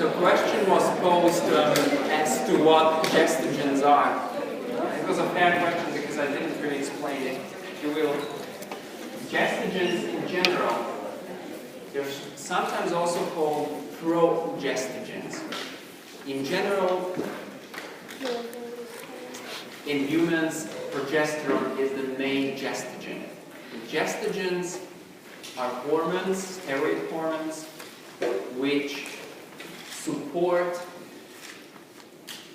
So question was posed as to what gestogens are. It was a fair question because I didn't really explain it. If you will, gestogens in general, they're sometimes also called progestogens. In general, in humans, progesterone is the main gestogen. Gestogens are hormones, steroid hormones, which support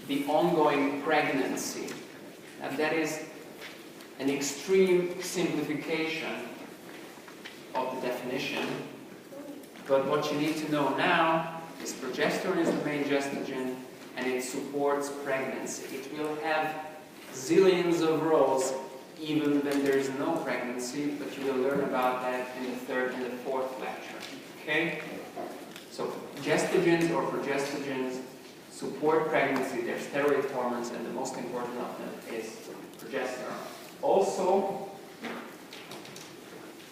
the ongoing pregnancy. And that is an extreme simplification of the definition. But what you need to know now is progesterone is the main gestogen and it supports pregnancy. It will have zillions of roles even when there is no pregnancy, but you will learn about that in the third and the fourth lecture. Okay? So gestogens or progestogens support pregnancy. They're steroid hormones, and the most important of them is progesterone. Also,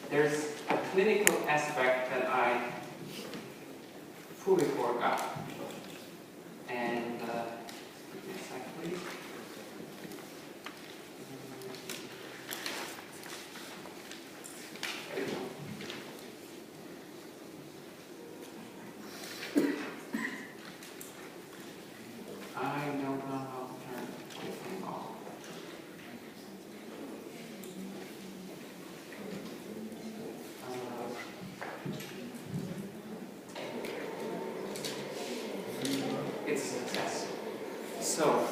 there's a clinical aspect that I fully forgot. And give me a sec, please. There you go. I don't know how to turn the thing off. It's a success. So,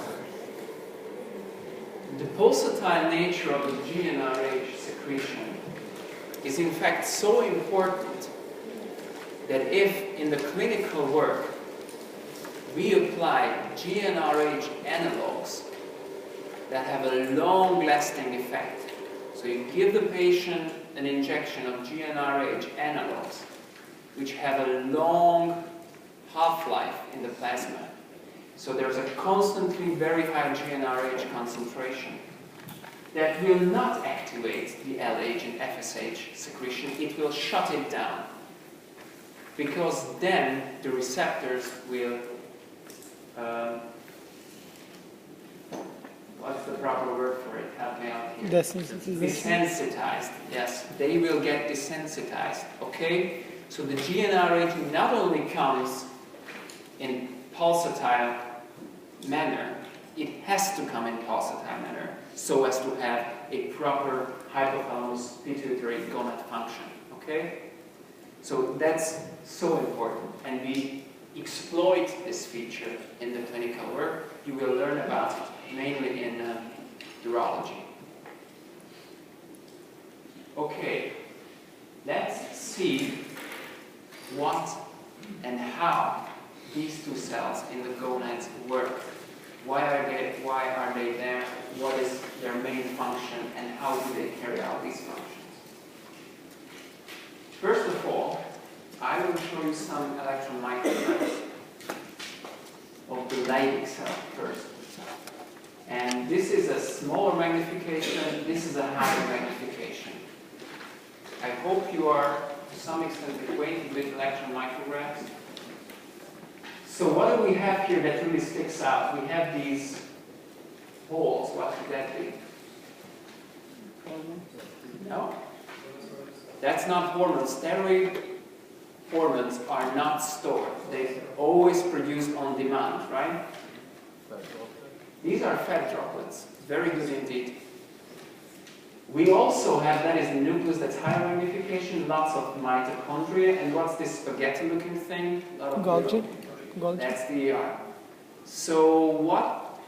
the pulsatile nature of the GnRH secretion is in fact so important that if in the clinical work we apply GnRH analogs that have a long-lasting effect, so you give the patient an injection of GnRH analogs which have a long half-life in the plasma, so there's a constantly very high GnRH concentration that will not activate the LH and FSH secretion, it will shut it down, because then the receptors will what's the proper word for it? Help me out here. Desensitized. Yes, they will get desensitized. Okay? So the GnRH not only comes in pulsatile manner, it has to come in pulsatile manner so as to have a proper hypothalamus pituitary gonad function. Okay? So that's so important, and we exploit this feature in the clinical work. You will learn about it mainly in urology. Okay, let's see what and how these two cells in the gonads work. Why are they there? What is their main function, and how do they carry out these functions? First of all, I will show you some electron micrographs of the Leydig cell first. And this is a smaller magnification, this is a higher magnification. I hope you are to some extent acquainted with electron micrographs. So what do we have here that really sticks out? We have these holes. What could that be? No? That's not hormones. Steroid hormones are not stored. They're always produced on demand, right? These are fat droplets. Very good indeed. We also have, that is the nucleus, that's higher magnification, lots of mitochondria. And what's this spaghetti-looking thing? Golgi. That's the ER. So what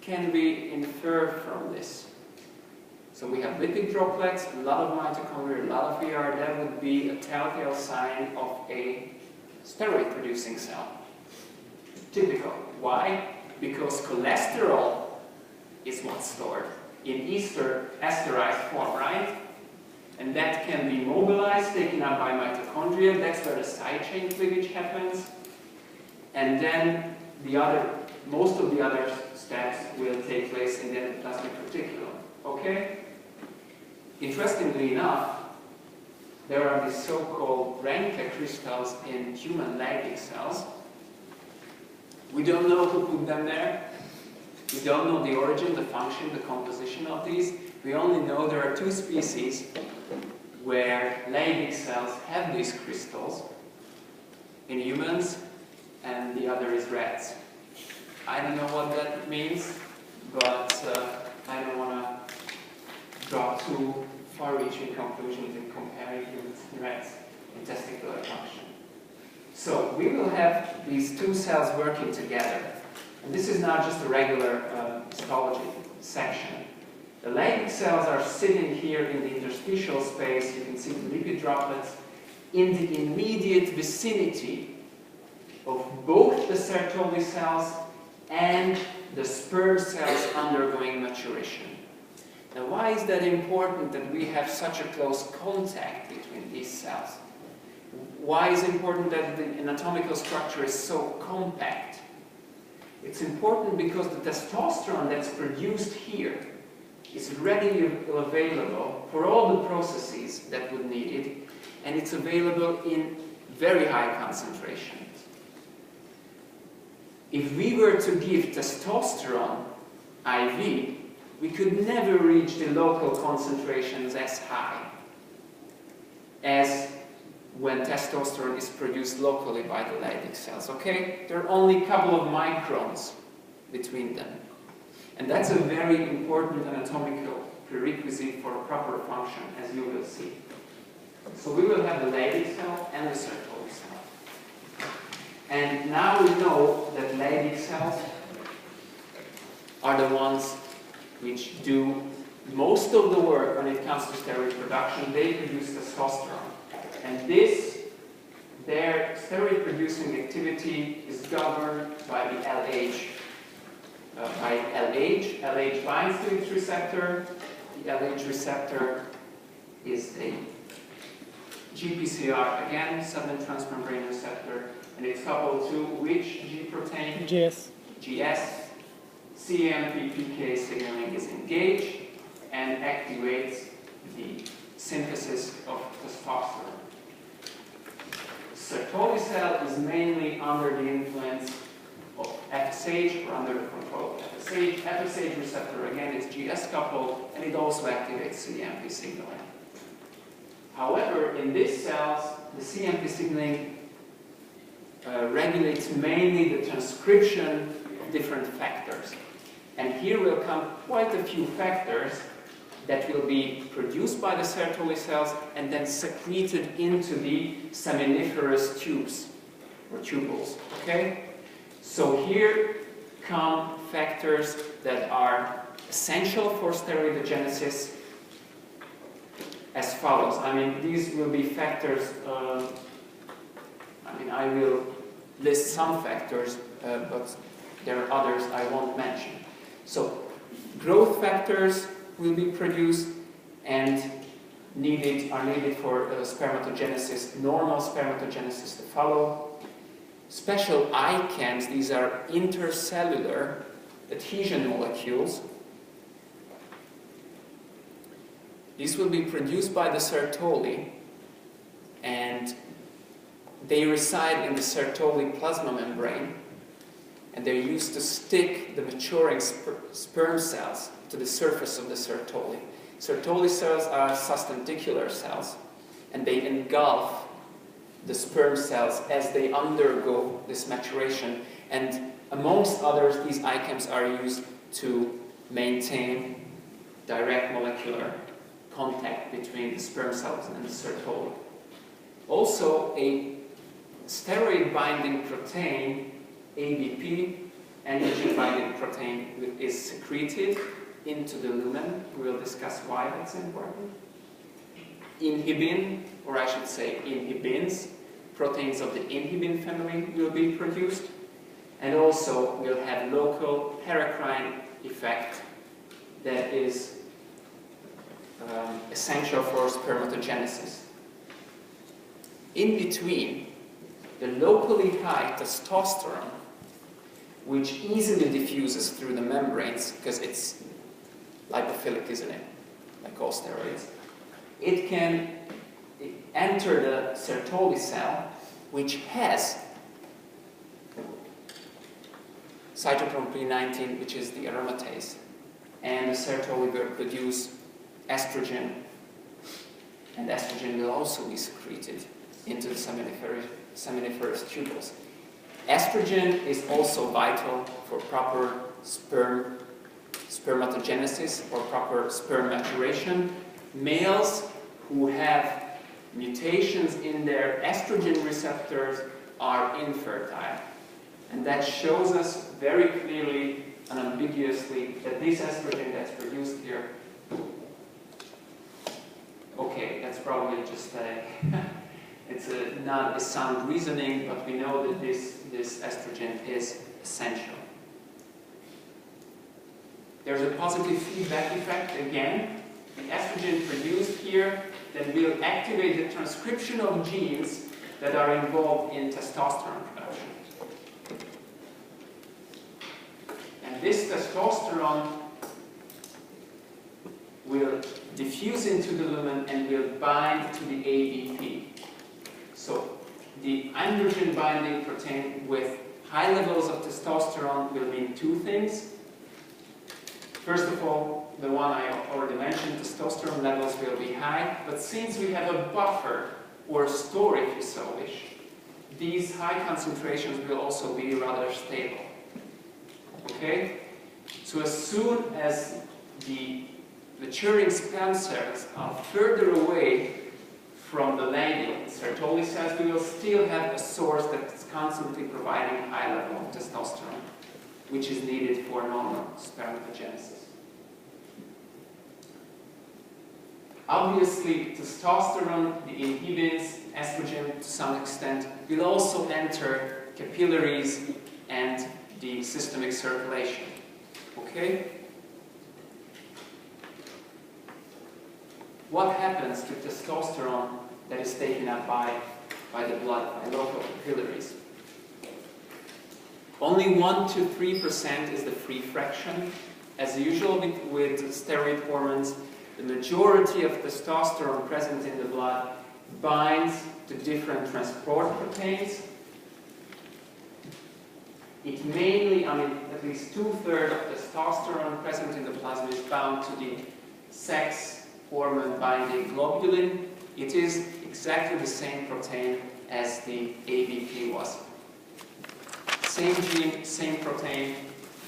can we infer from this? So we have lipid droplets, a lot of mitochondria, a lot of ER. That would be a telltale sign of a steroid-producing cell. Typical. Why? Because cholesterol is what's stored in esterized form, right? And that can be mobilized, taken up by mitochondria. That's where the side chain cleavage happens. And then most of the other steps will take place in the endoplasmic reticulum. Okay? Interestingly enough, there are these so-called Ranke crystals in human Leydig cells. We don't know who put them there. We don't know the origin, the function, the composition of these. We only know there are two species where Leydig cells have these crystals in humans, and the other is rats. I don't know what that means, but I don't want to draw too far-reaching conclusions in comparing humans and rats in testicular function. So we will have these two cells working together. And this is not just a regular histology section. The Leydig cells are sitting here in the interstitial space. You can see the lipid droplets in the immediate vicinity of both the Sertoli cells and the sperm cells undergoing maturation. Now, why is that important that we have such a close contact between these cells? Why is it important that the anatomical structure is so compact? It's important because the testosterone that's produced here is readily available for all the processes that would need it, and it's available in very high concentrations. If we were to give testosterone IV, we could never reach the local concentrations as high as when testosterone is produced locally by the Leydig cells, okay? There are only a couple of microns between them. And that's a very important anatomical prerequisite for a proper function, as you will see. So we will have the Leydig cell and the Sertoli cell. And now we know that Leydig cells are the ones which do most of the work when it comes to steroid production. They produce testosterone. And their steroid-producing activity is governed by the LH. LH binds to its receptor. The LH receptor is a GPCR, again, southern transmembrane receptor, and it's coupled to which G protein? GS. GS. CMP-PK signaling is engaged and activates the synthesis of testosterone. Sertoli cell is mainly under the influence of FSH or under the control of FSH. FSH receptor, again, is GS coupled, and it also activates CMP signaling. However, in these cells, the CMP signaling regulates mainly the transcription of different factors. And here will come quite a few factors that will be produced by the Sertoli cells and then secreted into the seminiferous tubes or tubules. Okay? So here come factors that are essential for steroidogenesis as follows. I mean, these will be factors, I will list some factors, but there are others I won't mention. So growth factors will be produced and are needed for spermatogenesis, normal spermatogenesis to follow. Special ICAMs, these are intercellular adhesion molecules. These will be produced by the Sertoli, and they reside in the Sertoli plasma membrane, and they're used to stick the maturing sperm cells to the surface of the Sertoli. Sertoli cells are sustentacular cells, and they engulf the sperm cells as they undergo this maturation. And amongst others, these ICAMs are used to maintain direct molecular contact between the sperm cells and the Sertoli. Also, a steroid-binding protein, ABP, energy-binding protein, is secreted into the lumen. We will discuss why that's important. Inhibin, or I should say inhibins, proteins of the inhibin family will be produced. And also we'll have local paracrine effect that is essential for spermatogenesis. In between, the locally high testosterone, which easily diffuses through the membranes because it's lipophilic, isn't it? Like all steroids. It can enter the Sertoli cell, which has cytochrome P19, which is the aromatase. And the Sertoli will produce estrogen, and estrogen will also be secreted into the seminiferous tubules. Estrogen is also vital for proper spermatogenesis or proper sperm maturation. Males who have mutations in their estrogen receptors are infertile. And that shows us very clearly and unambiguously that this estrogen that's produced here, okay, that's probably just not a sound reasoning, but we know that this estrogen is essential. There's a positive feedback effect again. The estrogen produced here then will activate the transcription of genes that are involved in testosterone production. And this testosterone will diffuse into the lumen and will bind to the ABP. So the androgen binding protein with high levels of testosterone will mean two things. First of all, the one I already mentioned, testosterone levels will be high, but since we have a buffer, or store if you so wish, these high concentrations will also be rather stable. Okay? So as soon as the maturing sperm cells are further away from the Leydig Sertoli cells, we will still have a source that is constantly providing a high level of testosterone, which is needed for normal spermatogenesis. Obviously, testosterone, the inhibins, estrogen to some extent, will also enter capillaries and the systemic circulation. Okay? What happens to testosterone that is taken up by the blood, by local capillaries? Only 1 to 3% is the free fraction. As usual with steroid hormones, the majority of testosterone present in the blood binds to different transport proteins. It mainly, at least 2/3 of testosterone present in the plasma is bound to the sex hormone binding globulin. It is exactly the same protein as the ABP was. Same gene, same protein.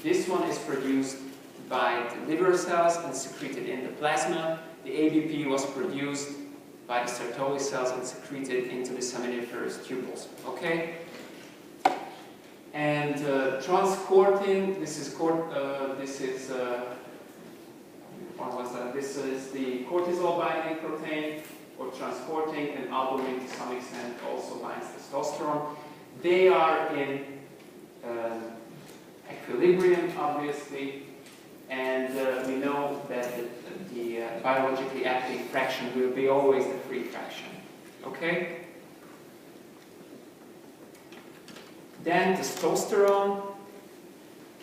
This one is produced by the liver cells and secreted in the plasma. The ABP was produced by the Sertoli cells and secreted into the seminiferous tubules. Okay? And transcortin, this is the cortisol binding protein, or transcortin, and albumin to some extent also binds testosterone. They are in equilibrium, obviously, and we know that the biologically active fraction will be always the free fraction. Okay? Then testosterone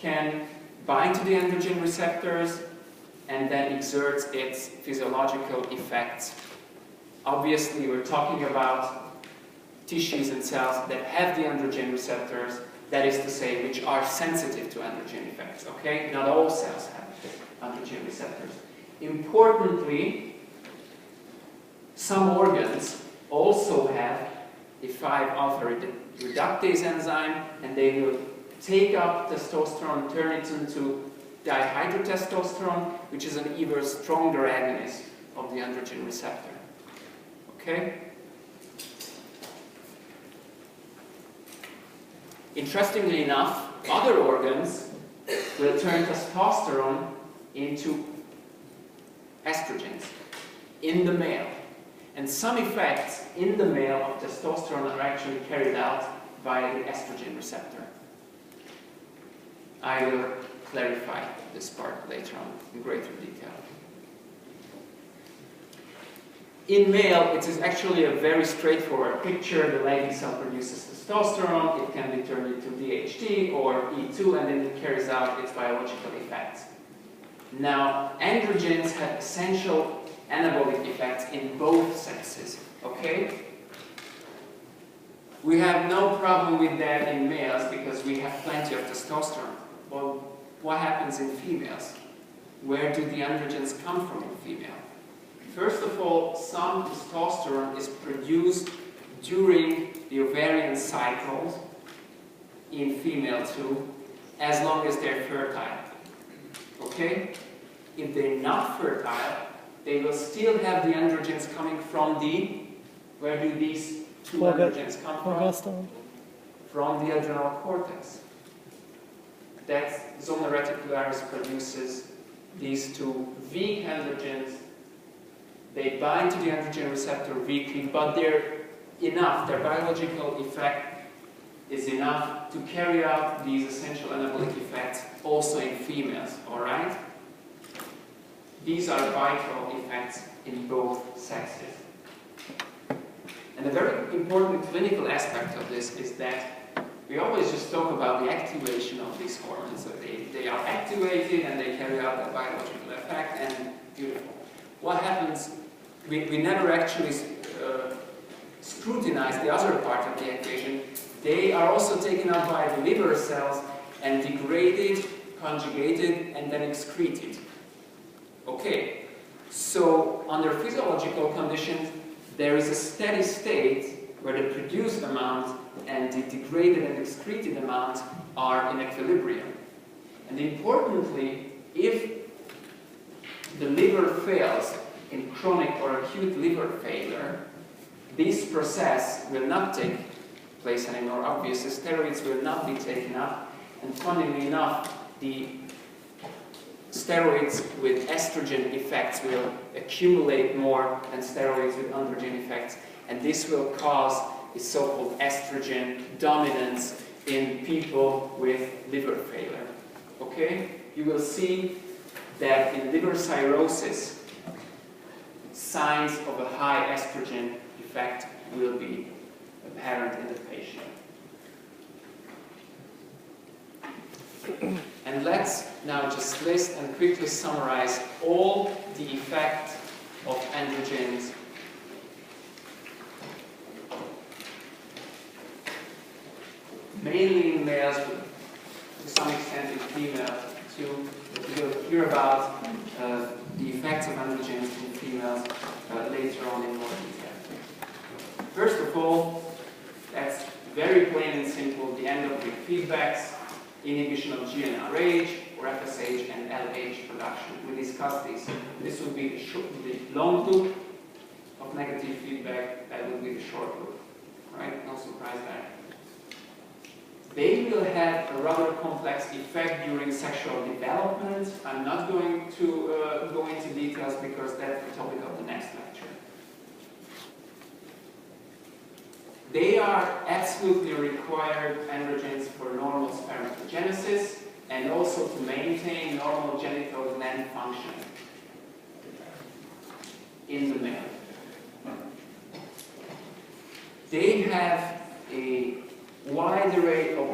can bind to the androgen receptors and then exerts its physiological effects. Obviously, we're talking about tissues and cells that have the androgen receptors, that is to say, which are sensitive to androgen effects. Okay? Not all cells have androgen receptors. Importantly, some organs also have the 5-alpha reductase enzyme, and they will take up testosterone, turn it into dihydrotestosterone, which is an even stronger agonist of the androgen receptor. Okay? Interestingly enough, other organs will turn testosterone into estrogens in the male. And some effects in the male of testosterone are actually carried out by the estrogen receptor. I will clarify this part later on in greater detail. In male, it is actually a very straightforward picture. The Leydig cell produces testosterone, it can be turned into DHT or E2, and then it carries out its biological effects. Now, androgens have essential anabolic effects in both sexes, okay? We have no problem with that in males because we have plenty of testosterone. well, what happens in females? Where do the androgens come from in female? First of all, some testosterone is produced during the ovarian cycles in female too, as long as they're fertile. Okay? If they're not fertile, they will still have the androgens coming from the, where do these two androgens come from? From the adrenal cortex. That zona reticularis produces these two weak androgens. They bind to the androgen receptor weakly, but they're enough, their biological effect is enough to carry out these essential anabolic effects also in females, alright? These are vital effects in both sexes. And a very important clinical aspect of this is that we always just talk about the activation of these hormones. So they are activated and they carry out a biological effect, and beautiful. What happens, we never actually scrutinize the other part of the equation. They are also taken up by the liver cells and degraded, conjugated, and then excreted. Okay, so under physiological conditions, there is a steady state where the produced amount and the degraded and excreted amount are in equilibrium. And importantly, if the liver fails in chronic or acute liver failure, this process will not take place anymore. Obviously, steroids will not be taken up, and funnily enough, the steroids with estrogen effects will accumulate more than steroids with androgen effects, and this will cause a so-called estrogen dominance in people with liver failure. Okay? You will see that in liver cirrhosis, signs of a high estrogen effect will be apparent in the patient. And let's now just list and quickly summarize all the effects of androgens mainly in males, but to some extent in females too. We'll hear about the effects of androgens in females later on in more detail. First of all, that's very plain and simple, the endothelin feedbacks, inhibition of GnRH, or FSH and LH production. We discussed this. This will be the long loop of negative feedback, that will be the short loop. Right? No surprise there. They will have a rather complex effect during sexual development. I'm not going to go into details because that's the topic of the next lecture. They are absolutely required androgens for normal spermatogenesis and also to maintain normal genital gland function in the male. They have a wide array of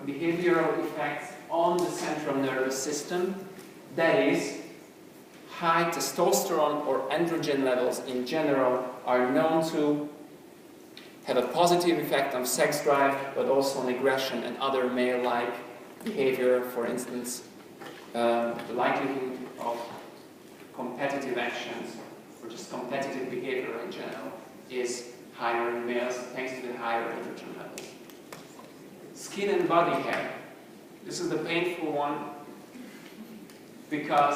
behavioral effects on the central nervous system. That is, high testosterone or androgen levels in general are known to have a positive effect on sex drive, but also on aggression and other male-like behavior. For instance, the likelihood of competitive actions, or just competitive behavior in general, is higher in males thanks to the higher androgen levels. Skin and body hair. This is the painful one because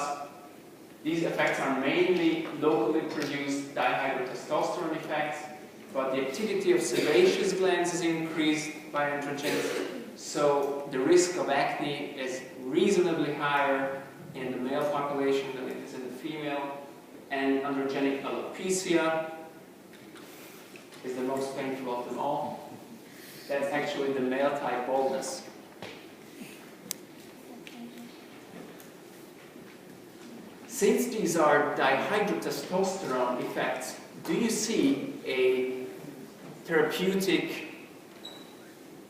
these effects are mainly locally produced dihydrotestosterone effects, but the activity of sebaceous glands is increased by androgens, so the risk of acne is reasonably higher in the male population than it is in the female, and androgenic alopecia is the most painful of them all. That's actually the male type baldness. Since these are dihydrotestosterone effects, do you see a therapeutic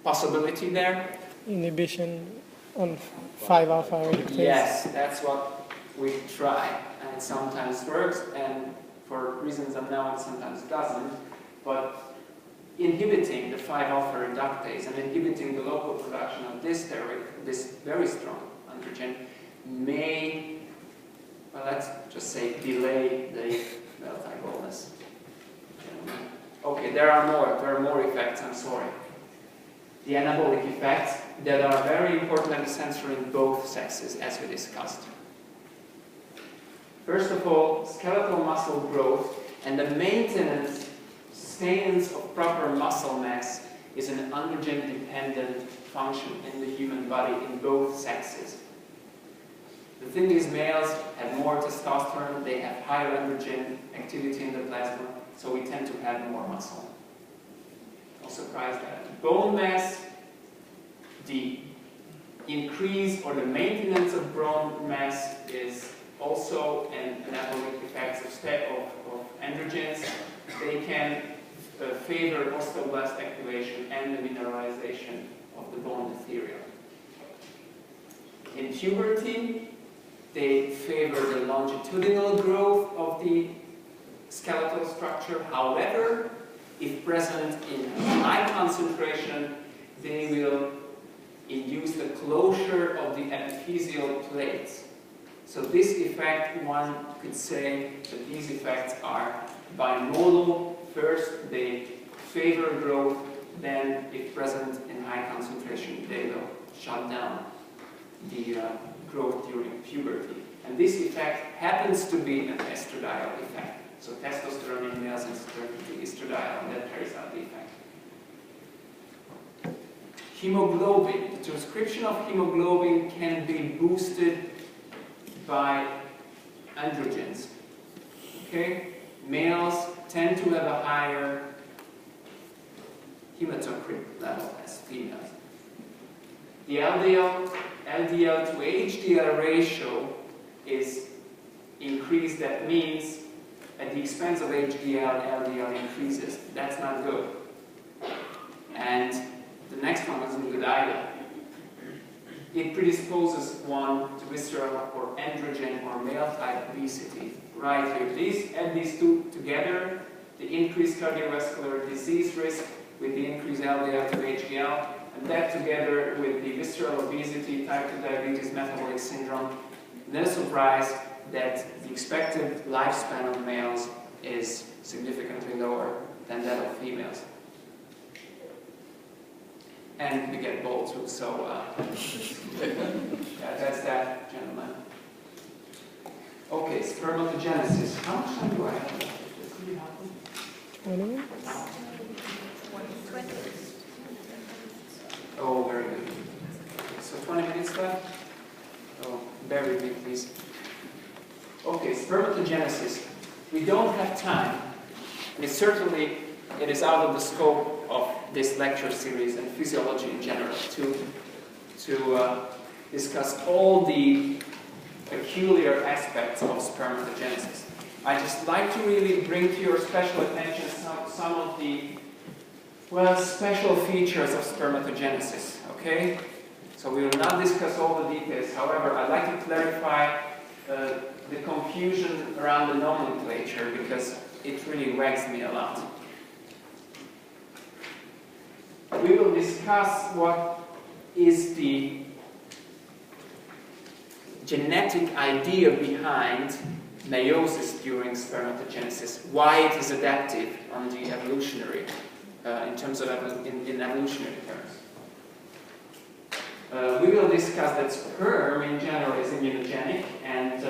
possibility there? Inhibition on 5-alpha reductase? Yes, that's what we try, and it sometimes works, and for reasons unknown, sometimes it doesn't. But inhibiting the 5-alpha reductase and inhibiting the local production of this steroid, this very strong androgen, may, well, let's just say, delay the male-type baldness. Okay, there are more effects, I'm sorry. The anabolic effects that are very important and essential in both sexes, as we discussed. First of all, skeletal muscle growth and the maintenance, sustenance of proper muscle mass is an androgen-dependent function in the human body in both sexes. The thing is, males have more testosterone, they have higher androgen activity in the plasma, so we tend to have more muscle. No surprise that. Bone mass, the increase or the maintenance of bone mass is also an anabolic effect of androgens. They can favor osteoblast activation and the mineralization of the bone epithelium. In puberty, they favor the longitudinal growth of the skeletal structure. However, if present in high concentration, they will induce the closure of the epiphyseal plates. So this effect, one could say that these effects are bimodal. First, they favor growth, then, if present in high concentration, they will shut down the growth during puberty. And this effect happens to be an estradiol effect. So testosterone in males is estradiol, and that carries out the effect. Hemoglobin. The transcription of hemoglobin can be boosted by androgens. Okay? Males tend to have a higher hematocrit level as females. The LDL to HDL ratio is increased. That means at the expense of HDL, LDL increases. That's not good. And the next one isn't good either. It predisposes one to visceral or androgen or male-type obesity. Right here. Add these two together, the increased cardiovascular disease risk with the increased LDL to HDL, and that together with the visceral obesity, type 2 diabetes, metabolic syndrome, no surprise that the expected lifespan of males is significantly lower than that of females. And we get bald too, so yeah, that's that, gentlemen. Okay, spermatogenesis. How much time do I have left? This really helpful. 20 minutes? 20. Oh, very good. So 20 minutes left? Oh, bear with me, please. Okay, spermatogenesis. We don't have time. It is out of the scope of this lecture series and physiology in general to discuss all the peculiar aspects of spermatogenesis. I just like to really bring to your special attention some of the, well, special features of spermatogenesis, okay? So we will not discuss all the details. However, I'd like to clarify the confusion around the nomenclature because it really wags me a lot. We will discuss what is the genetic idea behind meiosis during spermatogenesis, why it is adaptive on the evolutionary, in terms of in evolutionary terms. We will discuss that sperm in general is immunogenic and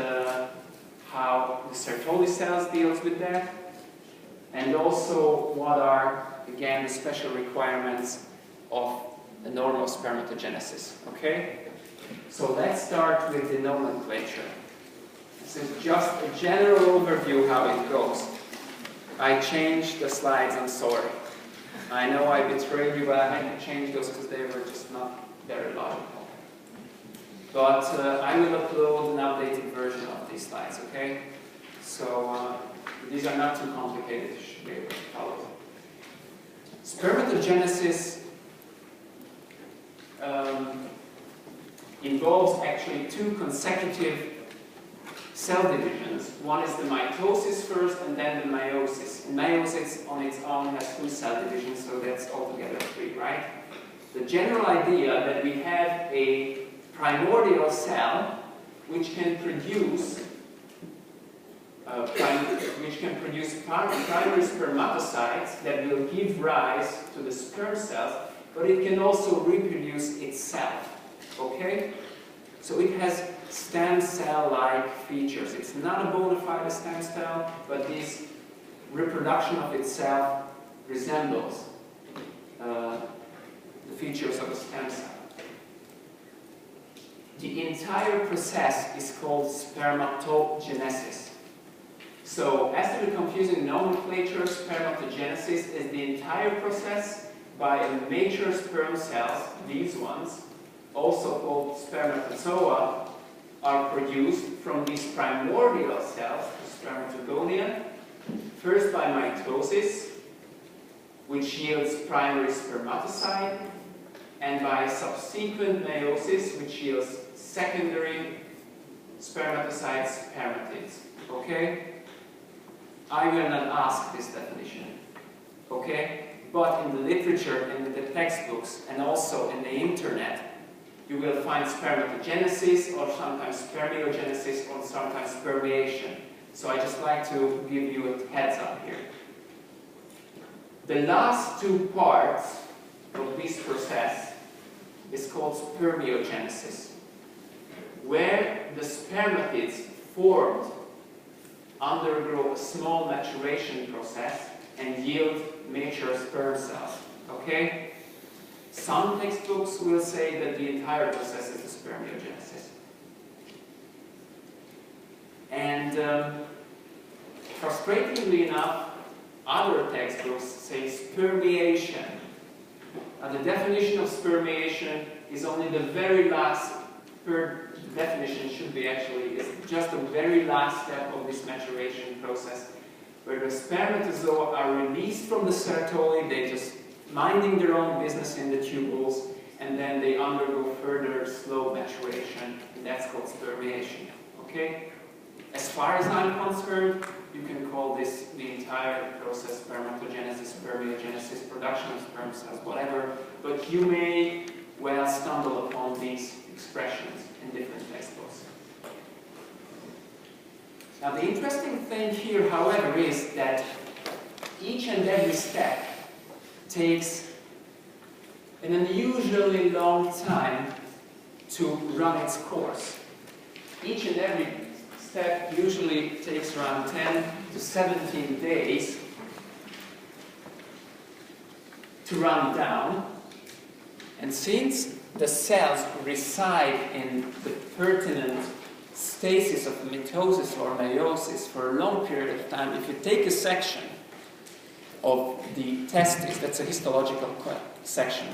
how the Sertoli cells deals with that, and also what are, again, the special requirements of the normal spermatogenesis. Okay? So let's start with the nomenclature. This is just a general overview how it goes. I changed the slides, I'm sorry. I know I betrayed you, but I had to change those because they were just not very logical. But I will upload an updated version of these slides, okay? So these are not too complicated, you should be able to follow. Spermatogenesis involves actually two consecutive cell divisions. One is the mitosis first and then the meiosis. And meiosis on its own has 2 cell divisions, so that's altogether 3, right? The general idea that we have a primordial cell which can produce primary spermatocytes that will give rise to the sperm cells, but it can also reproduce itself. Okay? So it has stem cell-like features. It's not a bona fide stem cell, but this reproduction of itself resembles the features of a stem cell. The entire process is called spermatogenesis. So, as to the confusing nomenclature, spermatogenesis is the entire process by mature sperm cells, these ones, also called spermatozoa, are produced from these primordial cells, the spermatogonia, first by mitosis, which yields primary spermatocyte, and by subsequent meiosis, which yields secondary spermatocytes, spermatids. Okay? I will not ask this definition. Okay? But in the literature, and in the textbooks, and also in the internet, you will find spermatogenesis, or sometimes spermiogenesis, or sometimes spermiation. So I just like to give you a heads up here. The last 2 parts of this process is called spermiogenesis, where the spermatids formed undergo a small maturation process and yield mature sperm cells. Okay? Some textbooks will say that the entire process is the spermiogenesis. And frustratingly enough, other textbooks say spermiation. The definition of spermiation is only the very last, definition should be actually, is just the very last step of this maturation process, where the spermatozoa are released from the ceratoid, they just minding their own business in the tubules, and then they undergo further slow maturation, and that's called spermiation. Okay? As far as I'm concerned, you can call this the entire process spermatogenesis, spermiogenesis, production of sperm cells, whatever, but you may well stumble upon these expressions in different textbooks. Now the interesting thing here, however, is that each and every step takes an unusually long time to run its course. Each and every step usually takes around 10 to 17 days to run down. And since the cells reside in the pertinent stasis of mitosis or meiosis for a long period of time, if you take a section of the testes, that's a histological section,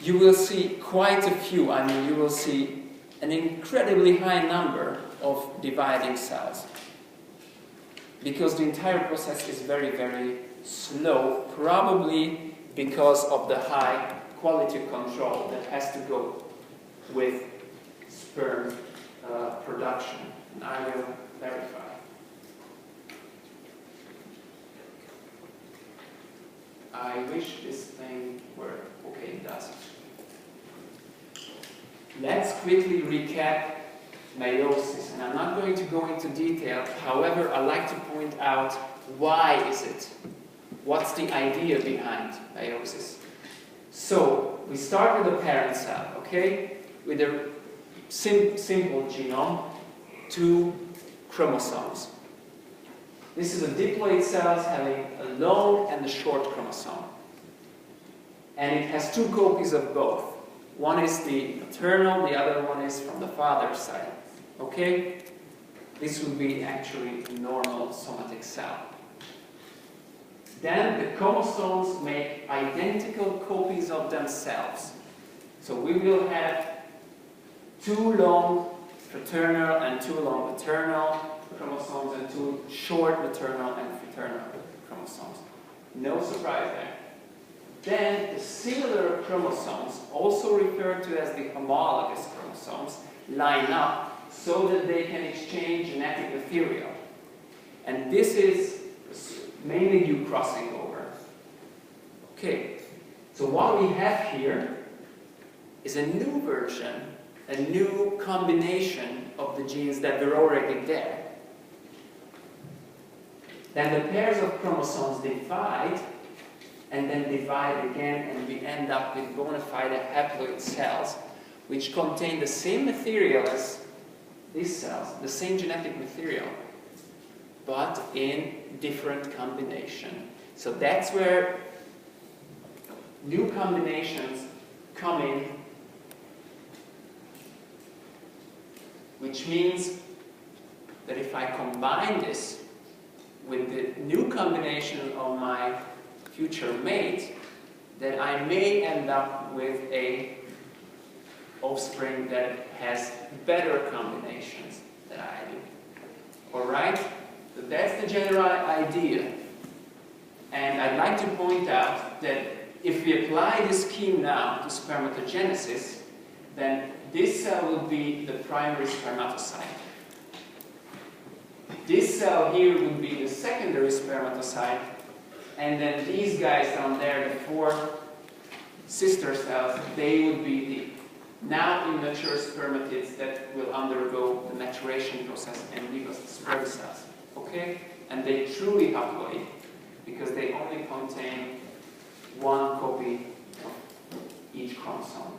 you will see quite a few, you will see an incredibly high number of dividing cells. Because the entire process is very, very slow, probably because of the high quality control that has to go with sperm production. And I will verify. I wish this thing worked. Okay, it does. Let's quickly recap meiosis. And I'm not going to go into detail. However, I'd like to point out why is it? What's the idea behind meiosis? So, we start with a parent cell, okay? With a simple genome, 2 chromosomes. This is a diploid cell having a long and a short chromosome. And it has 2 copies of both. One is the maternal, the other one is from the father's side. Okay? This would be actually a normal somatic cell. Then the chromosomes make identical copies of themselves. So we will have 2 long fraternal and 2 long maternal chromosomes and 2 short maternal and fraternal chromosomes. No surprise there. Then the similar chromosomes, also referred to as the homologous chromosomes, line up so that they can exchange genetic material. And this is mainly due crossing over. Okay, so what we have here is a new version, a new combination of the genes that were already there. Then the pairs of chromosomes divide, and then divide again, and we end up with bona fide haploid cells, which contain the same material as these cells, the same genetic material, but in different combination. So that's where new combinations come in, which means that if I combine this with the new combination of my future mate, then I may end up with a offspring that has better combinations than I do. Alright? So that's the general idea. And I'd like to point out that if we apply this scheme now to spermatogenesis, then this cell will be the primary spermatocyte. This cell here would be the secondary spermatocyte, and then these guys down there, the 4 sister cells, they would be the now immature spermatids that will undergo the maturation process and leave us the sperm cells. Okay? And they truly haploid because they only contain 1 copy of each chromosome.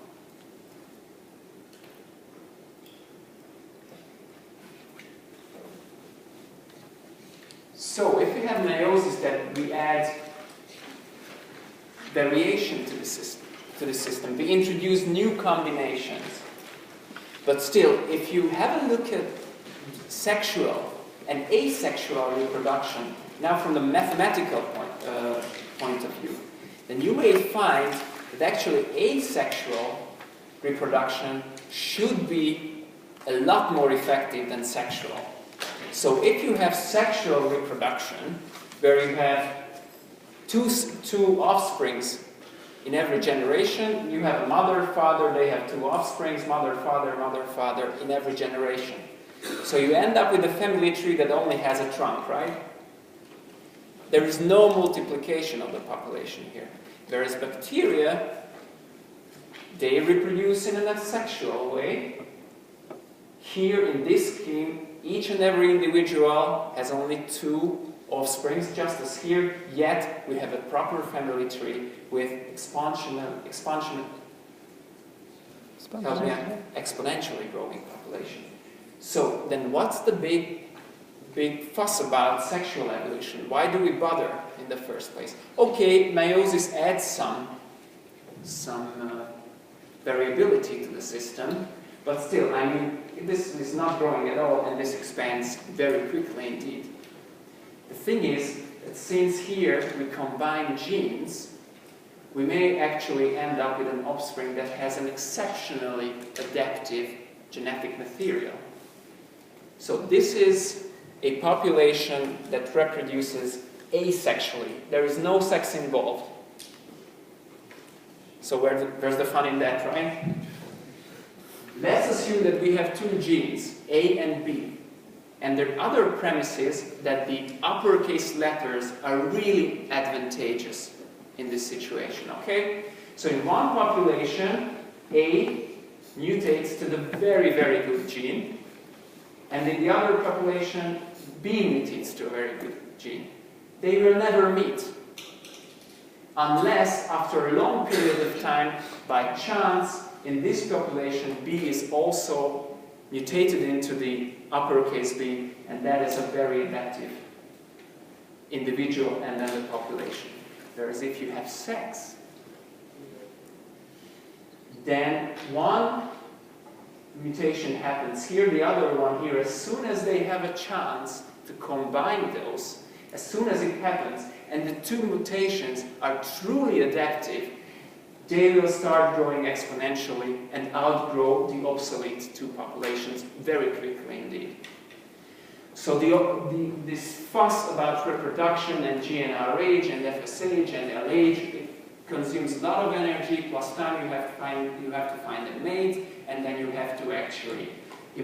So if we have meiosis, that we add variation to the system, we introduce new combinations. But still, if you have a look at sexual and asexual reproduction, now from the mathematical point of view, then you may find that actually asexual reproduction should be a lot more effective than sexual. So if you have sexual reproduction, where you have two offsprings in every generation, you have a mother, father, they have 2 offsprings, mother, father, in every generation. So you end up with a family tree that only has a trunk, right? There is no multiplication of the population here. Whereas bacteria, they reproduce in an asexual way. Here in this scheme, each and every individual has only 2 offsprings, just as here, yet we have a proper family tree with exponentially growing population. So then what's the big fuss about sexual evolution? Why do we bother in the first place? Okay, meiosis adds some variability to the system, but still, I mean, this is not growing at all, and this expands very quickly indeed. The thing is that since here we combine genes, we may actually end up with an offspring that has an exceptionally adaptive genetic material. So this is a population that reproduces asexually. There is no sex involved. So where's the fun in that, right? Let's assume that we have 2 genes, A and B. And there are other premises that the uppercase letters are really advantageous in this situation, okay? So in one population, A mutates to the very, very good gene. And in the other population, B mutates to a very good gene. They will never meet. Unless, after a long period of time, by chance, in this population, B is also mutated into the uppercase B, and that is a very adaptive individual and then the population. Whereas if you have sex, then one mutation happens here, the other one here. As soon as they have a chance to combine those, as soon as it happens, and the 2 mutations are truly adaptive, they will start growing exponentially and outgrow the obsolete 2 populations very quickly indeed. So this fuss about reproduction and GnRH and FSH and LH, it consumes a lot of energy, plus time you have to find a mate, and then you have to actually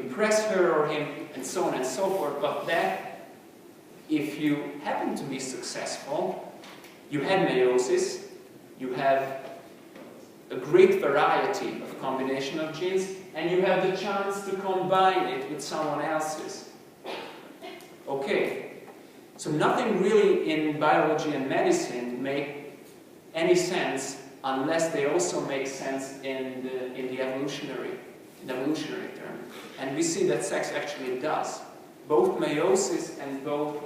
impress her or him, and so on and so forth. But that, if you happen to be successful, you had meiosis, you have a great variety of combination of genes, and you have the chance to combine it with someone else's. Okay, so nothing really in biology and medicine make any sense unless they also make sense in the evolutionary term. And we see that sex actually does. Both meiosis and both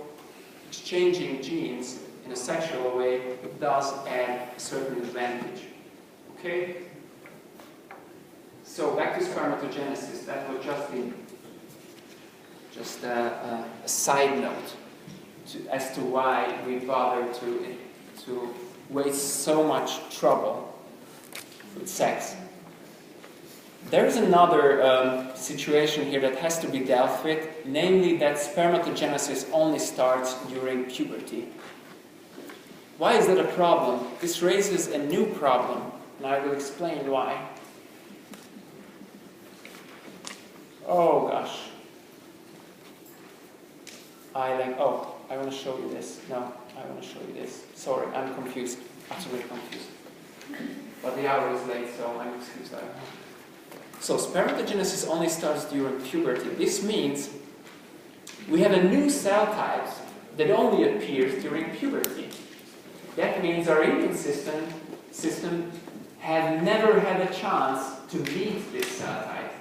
exchanging genes in a sexual way does add a certain advantage. Okay? So back to spermatogenesis. That was just a side note as to why we bother to waste so much trouble with sex. There is another situation here that has to be dealt with, namely that spermatogenesis only starts during puberty. Why is that a problem? This raises a new problem, and I will explain why. Oh gosh. I want to show you this. No, I want to show you this. Sorry, I'm confused. Absolutely confused. But the hour is late, so I'm excused. So spermatogenesis only starts during puberty. This means we have a new cell type that only appears during puberty. That means our immune system has never had a chance to meet this cell type.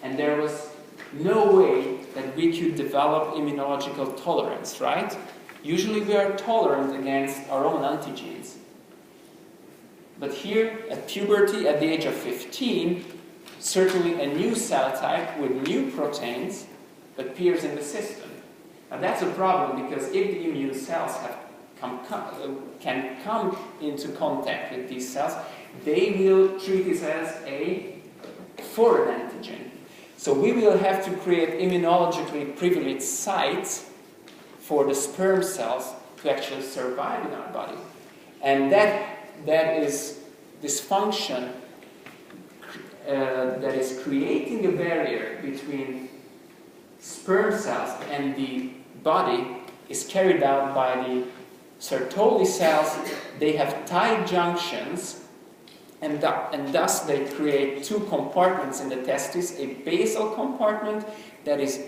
And there was no way that we could develop immunological tolerance, right? Usually we are tolerant against our own antigens. But here, at puberty, at the age of 15, certainly a new cell type with new proteins appears in the system. Now that's a problem, because if the immune cells can come into contact with these cells, they will treat this as a foreign antigen. So we will have to create immunologically privileged sites for the sperm cells to actually survive in our body. And that is this function that is creating a barrier between sperm cells and the body is carried out by the Sertoli cells. They have tight junctions, and thus they create two compartments in the testis, a basal compartment that is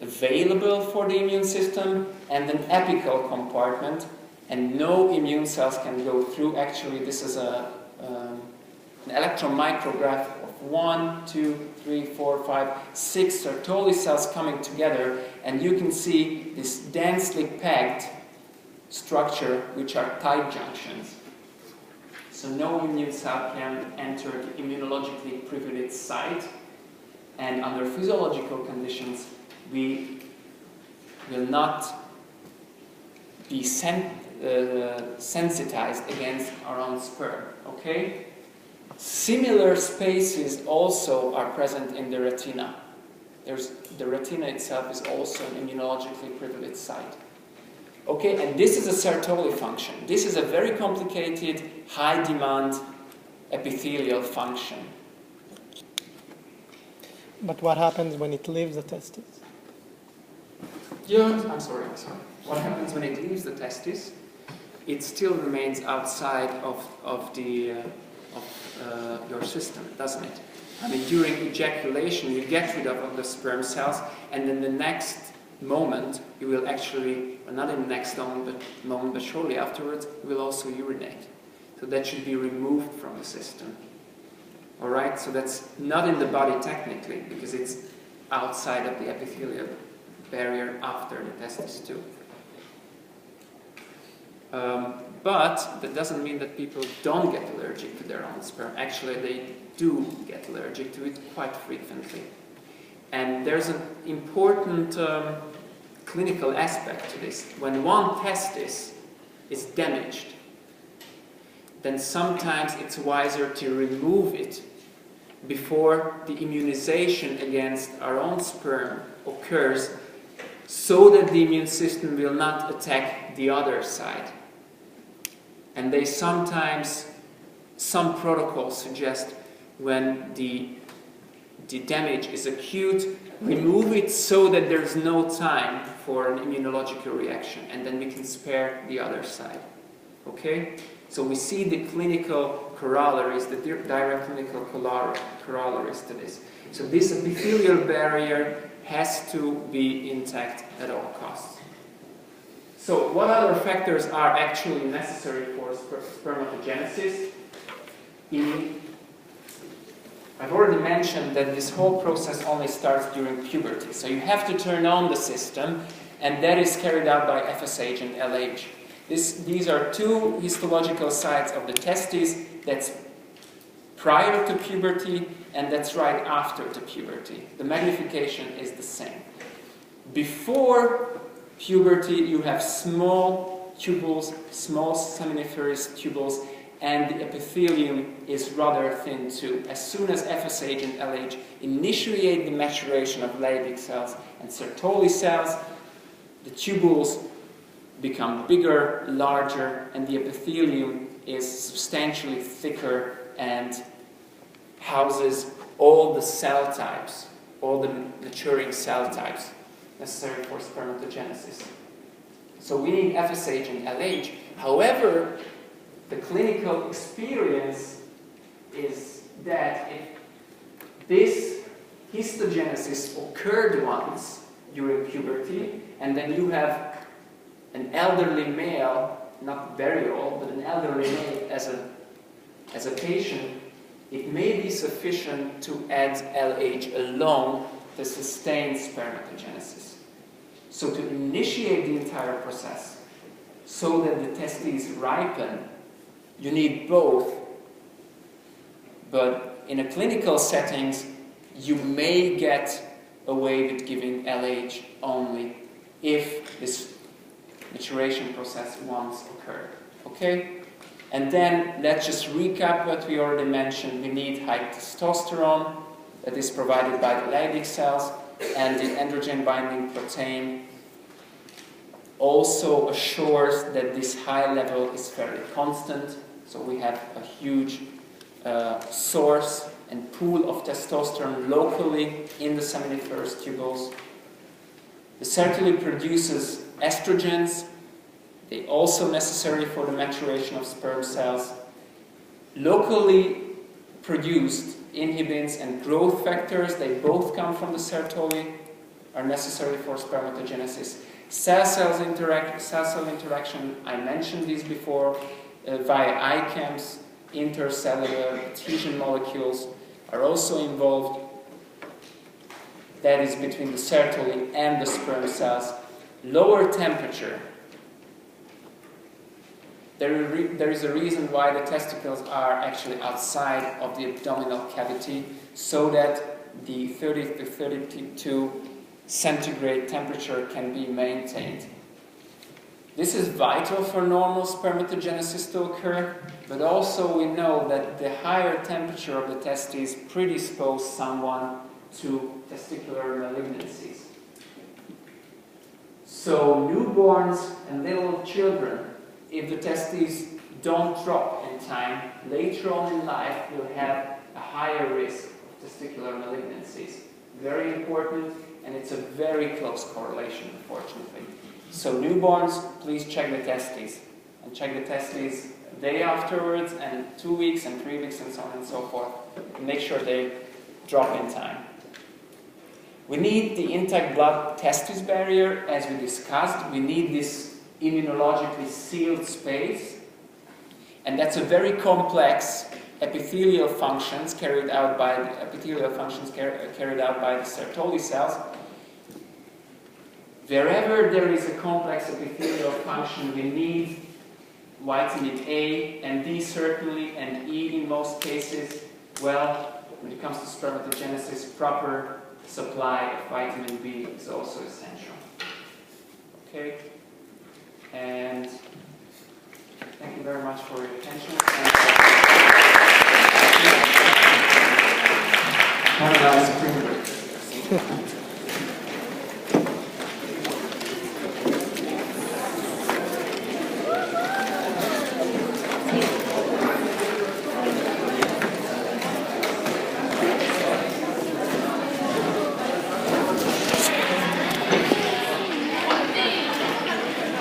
available for the immune system, and an apical compartment, and no immune cells can go through. Actually, this is an electron micrograph of 1, 2, 3, 4, 5, 6 Sertoli cells coming together, and you can see this densely packed structure, which are tight junctions. So no immune cell can enter the immunologically privileged site, and under physiological conditions, we will not be sensitized against our own sperm. Okay? Similar spaces also are present in the retina. The retina itself is also an immunologically privileged site. Okay, and this is a Sertoli function. This is a very complicated, high-demand epithelial function. But what happens when it leaves the testis? Yeah, I'm sorry. What happens when it leaves the testis? It still remains outside of your system, doesn't it? I mean, during ejaculation, you get rid of the sperm cells, and then the next moment, you will actually, or not in the next moment, but shortly afterwards, you will also urinate. So that should be removed from the system. Alright, so that's not in the body technically, because it's outside of the epithelial barrier after the testis too. But that doesn't mean that people don't get allergic to their own sperm. Actually, they do get allergic to it quite frequently. And there's an important clinical aspect to this. When one testis is damaged, then sometimes it's wiser to remove it before the immunization against our own sperm occurs, so that the immune system will not attack the other side. And some protocols suggest when the the damage is acute, remove it so that there's no time for an immunological reaction, and then we can spare the other side. Okay? So we see the clinical corollaries, the direct clinical corollaries to this. So this epithelial barrier has to be intact at all costs. So what other factors are actually necessary for spermatogenesis? I've already mentioned that this whole process only starts during puberty. So you have to turn on the system, and that is carried out by FSH and LH. These are two histological sites of the testes. That's prior to puberty, and that's right after the puberty. The magnification is the same. Before puberty, you have small tubules, small seminiferous tubules, and the epithelium is rather thin too. As soon as FSH and LH initiate the maturation of Leydig cells and Sertoli cells, the tubules become bigger, larger, and the epithelium is substantially thicker and houses all the cell types, all the maturing cell types necessary for spermatogenesis. So we need FSH and LH. However, the clinical experience is that if this histogenesis occurred once during puberty, and then you have an elderly male, not very old, but an elderly male as a patient, it may be sufficient to add LH alone to sustain spermatogenesis. So to initiate the entire process, so that the testes ripen, you need both. But in a clinical settings, you may get away with giving LH only if this maturation process once occurred. Okay? And then let's just recap what we already mentioned. We need high testosterone that is provided by the Leydig cells, and the androgen binding protein also assures that this high level is fairly constant. So we have a huge source and pool of testosterone locally in the seminiferous tubules. The Sertoli produces estrogens. They also necessary for the maturation of sperm cells. Locally produced inhibins and growth factors, they both come from the Sertoli, are necessary for spermatogenesis. Cell-cell interaction, I mentioned these before, via ICAMs, intercellular adhesion molecules are also involved. That is between the Sertoli and the sperm cells. Lower temperature. There is a reason why the testicles are actually outside of the abdominal cavity, so that the 30 to 32 centigrade temperature can be maintained. This is vital for normal spermatogenesis to occur, but also we know that the higher temperature of the testes predispose someone to testicular malignancies. So newborns and little children, if the testes don't drop in time, later on in life will have a higher risk of testicular malignancies. Very important, and it's a very close correlation, unfortunately. So newborns, please check the testes. And check the testes a day afterwards, and 2 weeks, and 3 weeks, and so on and so forth. And make sure they drop in time. We need the intact blood testis barrier, as we discussed. We need this immunologically sealed space. And that's a very complex epithelial functions carried out by the Sertoli cells. Wherever there is a complex epithelial function, we need vitamin A and D certainly, and E in most cases. Well, when it comes to spermatogenesis, proper supply of vitamin B is also essential. Okay? And thank you very much for your attention. Have a nice spring break.